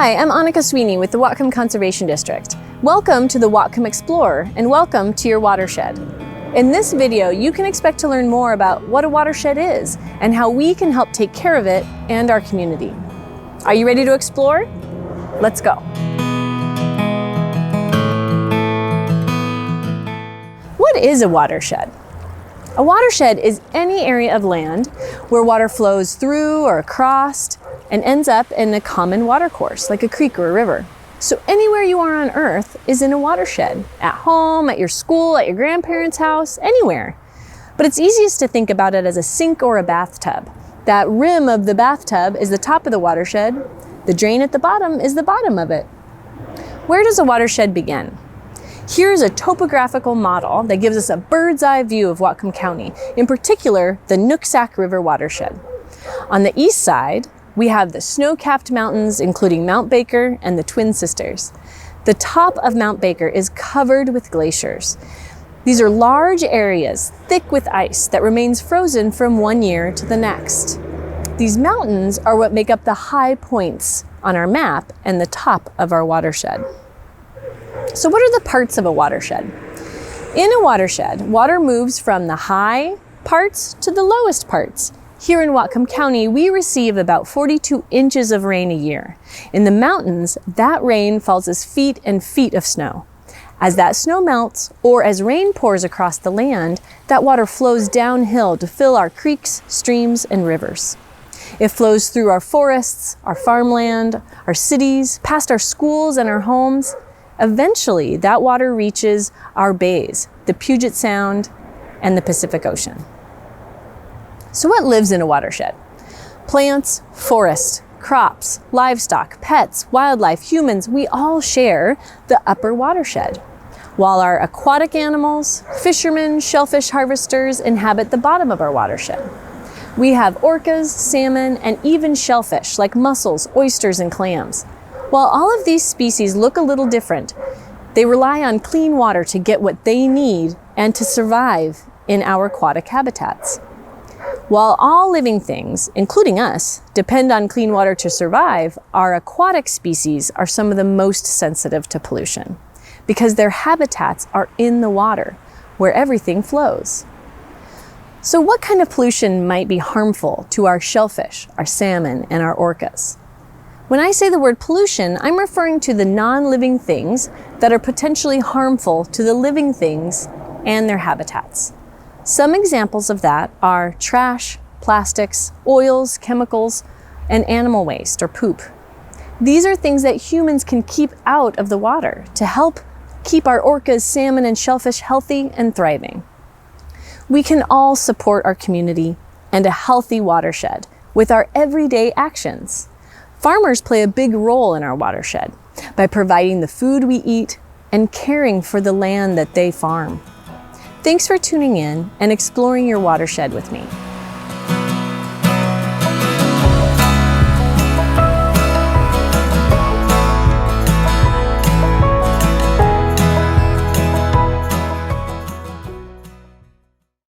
Hi, I'm Annika Sweeney with the Whatcom Conservation District. Welcome to the Whatcom Explorer, and welcome to your watershed. In this video, you can expect to learn more about what a watershed is and how we can help take care of it and our community. Are you ready to explore? Let's go. What is a watershed? A watershed is any area of land where water flows through or across and ends up in a common watercourse, like a creek or a river. So anywhere you are on Earth is in a watershed, at home, at your school, at your grandparents' house, anywhere. But it's easiest to think about it as a sink or a bathtub. That rim of the bathtub is the top of the watershed. The drain at the bottom is the bottom of it. Where does a watershed begin? Here's a topographical model that gives us a bird's eye view of Whatcom County, in particular, the Nooksack River watershed. On the east side, we have the snow-capped mountains, including Mount Baker and the Twin Sisters. The top of Mount Baker is covered with glaciers. These are large areas thick with ice that remains frozen from one year to the next. These mountains are what make up the high points on our map and the top of our watershed. So what are the parts of a watershed? In a watershed, water moves from the high parts to the lowest parts. Here in Whatcom County, we receive about 42 inches of rain a year. In the mountains, that rain falls as feet and feet of snow. As that snow melts, or as rain pours across the land, that water flows downhill to fill our creeks, streams, and rivers. It flows through our forests, our farmland, our cities, past our schools and our homes. Eventually, that water reaches our bays, the Puget Sound and the Pacific Ocean. So what lives in a watershed? Plants, forests, crops, livestock, pets, wildlife, humans, we all share the upper watershed, while our aquatic animals, fishermen, shellfish harvesters inhabit the bottom of our watershed. We have orcas, salmon, and even shellfish like mussels, oysters, and clams. While all of these species look a little different, they rely on clean water to get what they need and to survive in our aquatic habitats. While all living things, including us, depend on clean water to survive, our aquatic species are some of the most sensitive to pollution because their habitats are in the water where everything flows. So what kind of pollution might be harmful to our shellfish, our salmon, and our orcas? When I say the word pollution, I'm referring to the non-living things that are potentially harmful to the living things and their habitats. Some examples of that are trash, plastics, oils, chemicals, and animal waste or poop. These are things that humans can keep out of the water to help keep our orcas, salmon, and shellfish healthy and thriving. We can all support our community and a healthy watershed with our everyday actions. Farmers play a big role in our watershed by providing the food we eat and caring for the land that they farm. Thanks for tuning in and exploring your watershed with me.